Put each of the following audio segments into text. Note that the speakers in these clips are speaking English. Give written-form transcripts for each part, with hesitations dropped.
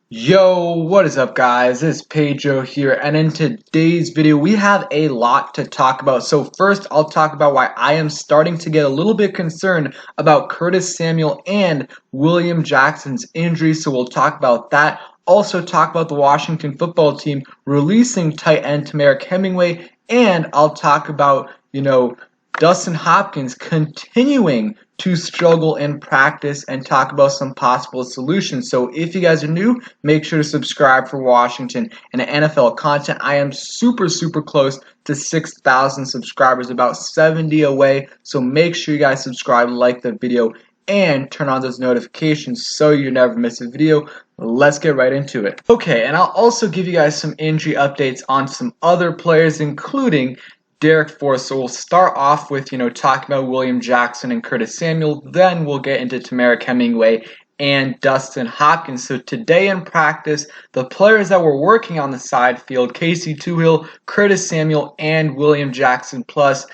Yo, what is up guys? It's Pedro here, and in today's video we have a lot to talk about. So first I'll talk about why I am starting to get a little bit concerned about Curtis Samuel and William Jackson's injury, so we'll talk about that. Also talk about the Washington football team releasing tight end Terrell Hemingway, and I'll talk about, Dustin Hopkins continuing to struggle in practice and talk about some possible solutions. So if you guys are new, make sure to subscribe for Washington and NFL content. I am super close to 6,000 subscribers, about 70 away. So make sure you guys subscribe, like the video, and turn on those notifications so you never miss a video. Let's get right into it. Okay, and I'll also give you guys some injury updates on some other players, including Forrest. So we'll start off with, talking about William Jackson and Curtis Samuel. Then we'll get into Terrell Hemingway and Dustin Hopkins. So today in practice, the players that were working on the side field, Casey Toohill, Curtis Samuel, and William Jackson, plus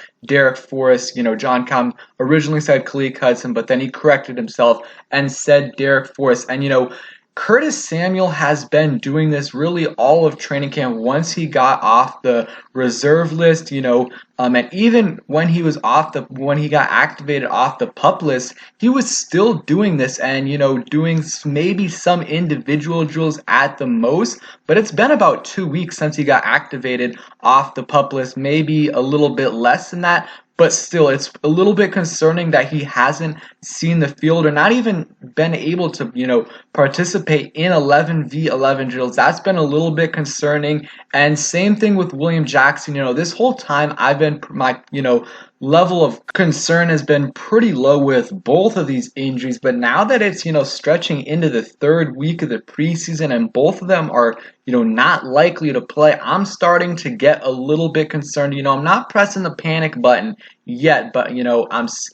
Forrest. John Com originally said Khalid Hudson, but then he corrected himself and said Forrest. And, Curtis Samuel has been doing this really all of training camp once he got off the reserve list, and even when he got activated off the PUP list, he was still doing this and, doing maybe some individual drills at the most, but it's been about 2 weeks since he got activated off the PUP list, maybe a little bit less than that. But still, it's a little bit concerning that he hasn't seen the field or not even been able to, participate in 11v11 drills. That's been a little bit concerning. And same thing with William Jackson. This whole time my level of concern has been pretty low with both of these injuries. But now that it's, stretching into the third week of the preseason and both of them are, not likely to play, I'm starting to get a little bit concerned. I'm not pressing the panic button yet, but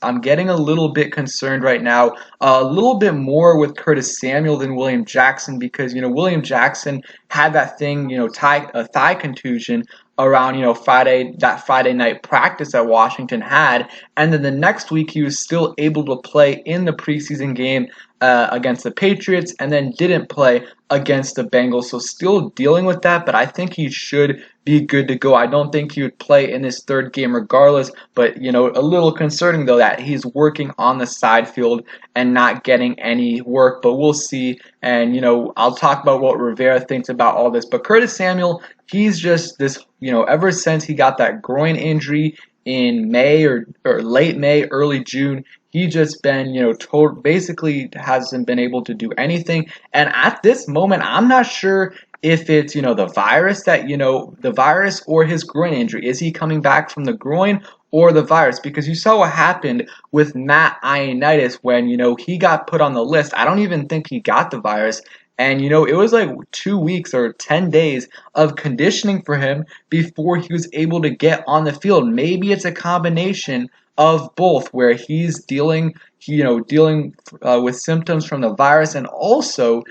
I'm getting a little bit concerned right now, a little bit more with Curtis Samuel than William Jackson, because William Jackson had that thing, a thigh contusion around Friday night practice that Washington had, and then the next week he was still able to play in the preseason game against the Patriots, and then didn't play against the Bengals. So still dealing with that, but I think he should be good to go. I don't think he would play in his third game regardless, but a little concerning though that he's working on the side field and not getting any work, but we'll see. And I'll talk about what Rivera thinks about all this. But Curtis Samuel, he's just this, ever since he got that groin injury in May or late May, early June, he just been, basically hasn't been able to do anything. And at this moment, I'm not sure if it's, the virus or his groin injury. Is he coming back from the groin or the virus? Because you saw what happened with Matt Ioannidis when, he got put on the list. I don't even think he got the virus. And, it was like 2 weeks or 10 days of conditioning for him before he was able to get on the field. Maybe it's a combination of both, where he's dealing with symptoms from the virus and also,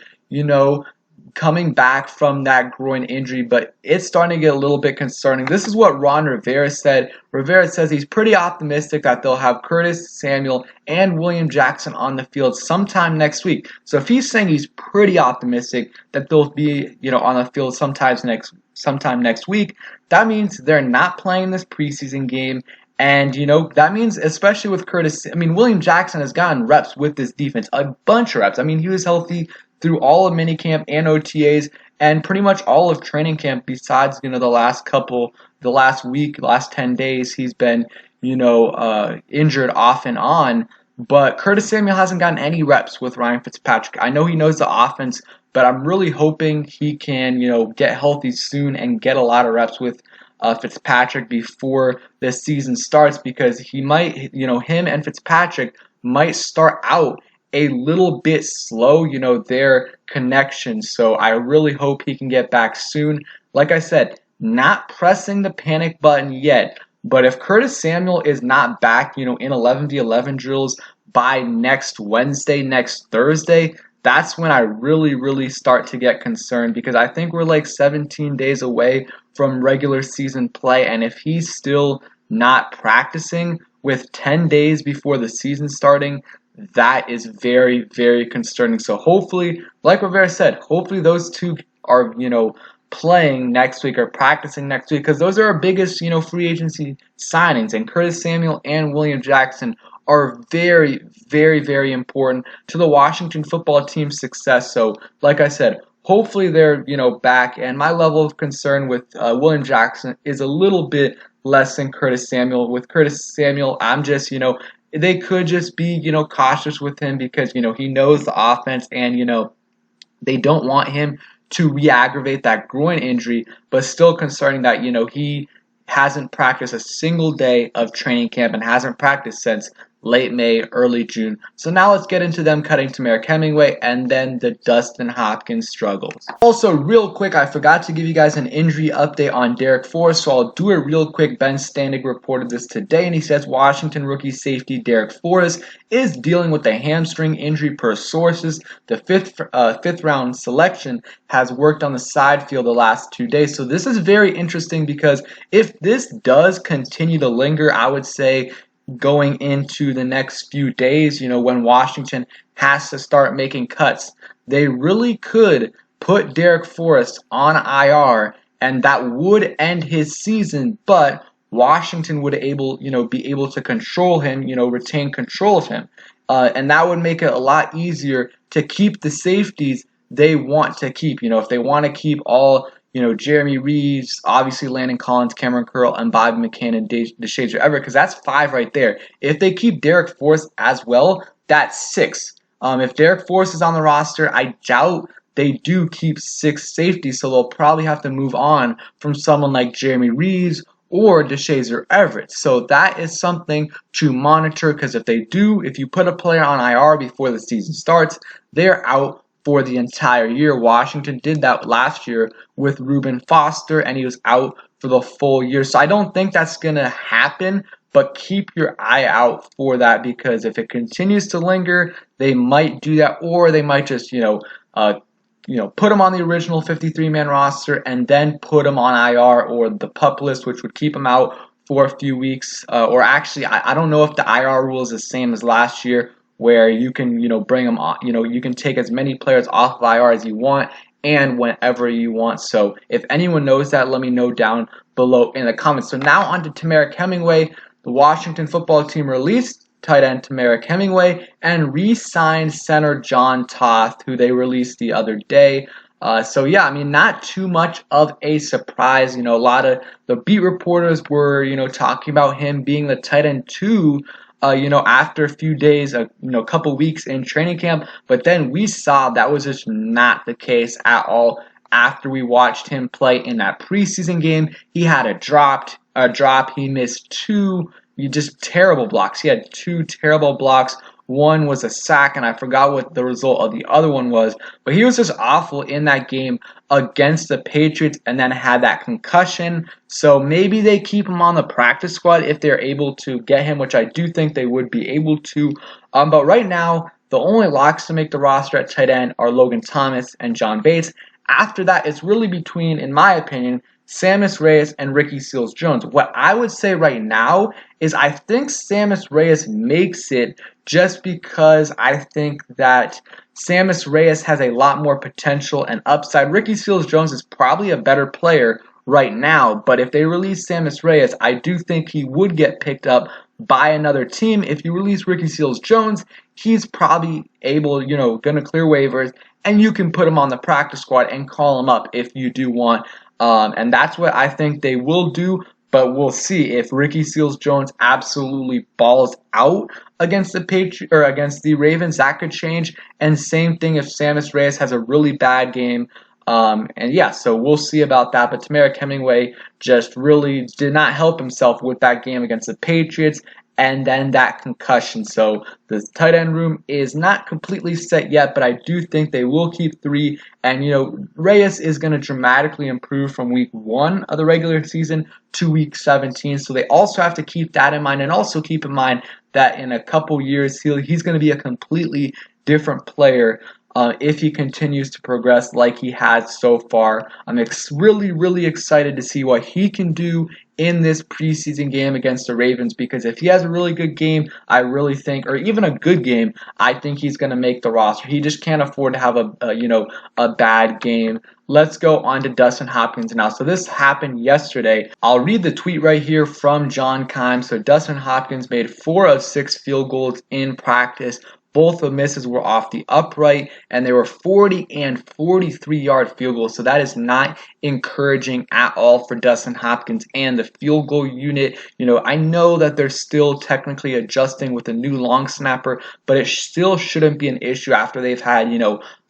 coming back from that groin injury, but it's starting to get a little bit concerning. This is what Ron Rivera said. Rivera says he's pretty optimistic that they'll have Curtis Samuel and William Jackson on the field sometime next week. So if he's saying he's pretty optimistic that they'll be, on the field sometime next week, that means they're not playing this preseason game. And, that means, especially with William Jackson has gotten reps with this defense, a bunch of reps. He was healthy through all of minicamp and OTAs and pretty much all of training camp besides, the last week, last 10 days, he's been, injured off and on. But Curtis Samuel hasn't gotten any reps with Ryan Fitzpatrick. I know he knows the offense, but I'm really hoping he can, get healthy soon and get a lot of reps with Fitzpatrick before this season starts, because he might, him and Fitzpatrick might start out a little bit slow, their connection. So I really hope he can get back soon. Like I said, not pressing the panic button yet, but if Curtis Samuel is not back, in 11v11 drills by next Wednesday, next Thursday, that's when I really start to get concerned, because I think we're like 17 days away from regular season play, and if he's still not practicing with 10 days before the season starting, that is very, very concerning. So hopefully, like Rivera said, hopefully those two are, playing next week or practicing next week, because those are our biggest, free agency signings. And Curtis Samuel and William Jackson are very, very, very important to the Washington football team's success. So, like I said, hopefully they're, back. And my level of concern with William Jackson is a little bit less than Curtis Samuel. With Curtis Samuel, I'm just, they could just be, cautious with him because, he knows the offense and, they don't want him to re-aggravate that groin injury, but still concerning that, he hasn't practiced a single day of training camp and hasn't practiced since late May, early June. So now let's get into them cutting Terrell Hemingway and then the Dustin Hopkins struggles. Also, real quick, I forgot to give you guys an injury update on Derek Forrest, so I'll do it real quick. Ben Standig reported this today, and he says Washington rookie safety Derek Forrest is dealing with a hamstring injury per sources. The fifth round selection has worked on the side field the last 2 days. So this is very interesting because if this does continue to linger, I would say going into the next few days, when Washington has to start making cuts, they really could put Derek Forrest on IR, and that would end his season, but Washington would be able to control him, retain control of him. And that would make it a lot easier to keep the safeties they want to keep. If they want to keep all Jeremy Reeves, obviously Landon Collins, Cameron Curl, and Bobby McCann and Deshazor Everett, because that's 5 right there. If they keep Derek Forrest as well, that's 6. If Derek Forrest is on the roster, I doubt they do keep 6 safeties, so they'll probably have to move on from someone like Jeremy Reeves or Deshazor Everett. So that is something to monitor, because if you put a player on IR before the season starts, they're out for the entire year. Washington did that last year with Reuben Foster, and he was out for the full year. So I don't think that's going to happen, but keep your eye out for that, because if it continues to linger, they might do that, or they might just, put him on the original 53-man roster and then put him on IR or the PUP list, which would keep him out for a few weeks. Or actually, I don't know if the IR rule is the same as last year, where you can, bring them on, you can take as many players off of IR as you want and whenever you want. So if anyone knows that, let me know down below in the comments. So now on to Terrell Hemingway. The Washington football team released tight end Terrell Hemingway and re-signed center John Toth, who they released the other day. So yeah, not too much of a surprise. A lot of the beat reporters were, talking about him being the tight end 2, after a few days, couple weeks in training camp. But then we saw that was just not the case at all. After we watched him play in that preseason game, he had a drop. He missed 2 just terrible blocks. He had 2 terrible blocks. One was a sack, and I forgot what the result of the other one was. But he was just awful in that game against the Patriots, and then had that concussion. So maybe they keep him on the practice squad if they're able to get him, which I do think they would be able to. But right now, the only locks to make the roster at tight end are Logan Thomas and John Bates. After that, it's really between, in my opinion, Sammis Reyes and Ricky Seals-Jones. What I would say right now is I think Sammis Reyes makes it, just because I think that Sammis Reyes has a lot more potential and upside. Ricky Seals-Jones is probably a better player right now, but if they release Sammis Reyes, I do think he would get picked up by another team. If you release Ricky Seals-Jones, he's probably able, going to clear waivers, and you can put him on the practice squad and call him up if you do want. And that's what I think they will do, but we'll see. If Ricky Seals-Jones absolutely balls out against the Ravens, that could change. And same thing if Sammis Reyes has a really bad game. And yeah, so we'll see about that. But Terrell Hemingway just really did not help himself with that game against the Patriots, and then that concussion. So the tight end room is not completely set yet, but I do think they will keep 3. And, Reyes is going to dramatically improve from week 1 of the regular season to week 17. So they also have to keep that in mind, and also keep in mind that in a couple years, he's going to be a completely different player if he continues to progress like he has so far. I'm really excited to see what he can do in this preseason game against the Ravens, because if he has a really good game, I really think, or even a good game, I think he's going to make the roster. He just can't afford to have a bad game. Let's go on to Dustin Hopkins now. So this happened yesterday. I'll read the tweet right here from John Kime. So Dustin Hopkins made 4 of 6 field goals in practice. Both the misses were off the upright, and they were 40 and 43-yard field goals. So that is not encouraging at all for Dustin Hopkins and the field goal unit. I know that they're still technically adjusting with a new long snapper, but it still shouldn't be an issue after they've had,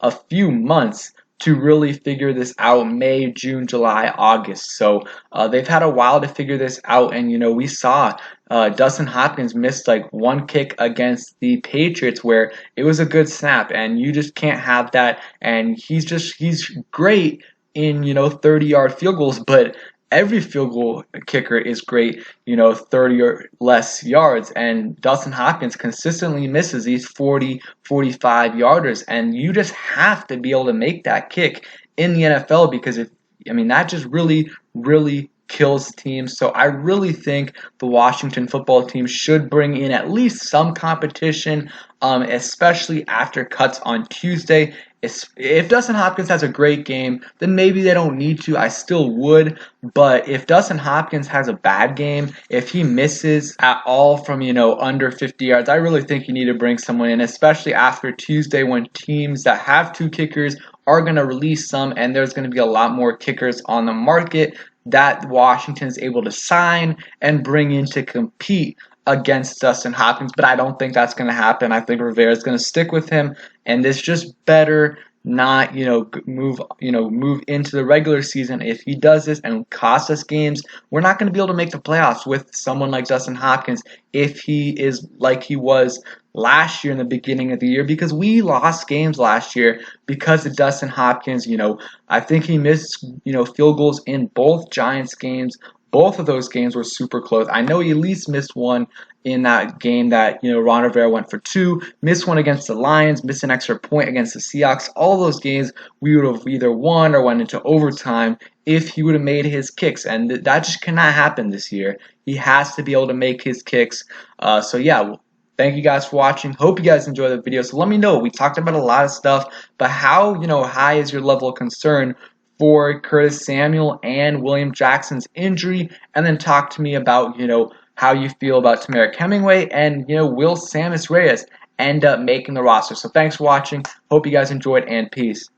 a few months to really figure this out: May, June, July, August. So they've had a while to figure this out, and we saw Dustin Hopkins missed like one kick against the Patriots where it was a good snap, and you just can't have that. And he's great in 30-yard field goals, but every field goal kicker is great, 30 or less yards, and Dustin Hopkins consistently misses these 40, 45-yarders, and you just have to be able to make that kick in the NFL, because that just really kills teams. So I really think the Washington football team should bring in at least some competition, especially after cuts on Tuesday. If Dustin Hopkins has a great game, then maybe they don't need to. I still would. But if Dustin Hopkins has a bad game, if he misses at all from, under 50 yards, I really think you need to bring someone in, especially after Tuesday, when teams that have 2 kickers are going to release some, and there's going to be a lot more kickers on the market that Washington is able to sign and bring in to compete against Dustin Hopkins. But I don't think that's going to happen. I think Rivera is going to stick with him, and it's just better not move into the regular season. If he does this and costs us games, we're not going to be able to make the playoffs with someone like Dustin Hopkins if he is like he was last year in the beginning of the year, because we lost games last year because of Dustin Hopkins. I think he missed field goals in both Giants games. Both of those games were super close. I know he at least missed one in that game that, Ron Rivera went for 2, missed one against the Lions, missed an extra point against the Seahawks. All those games we would have either won or went into overtime if he would have made his kicks, and that just cannot happen this year. He has to be able to make his kicks. So yeah, thank you guys for watching. Hope you guys enjoyed the video. So let me know. We talked about a lot of stuff, but how high is your level of concern for Curtis Samuel and William Jackson's injury? And then talk to me about how you feel about Terrell Hemingway and will Sammis Reyes end up making the roster. So thanks for watching. Hope you guys enjoyed, and peace.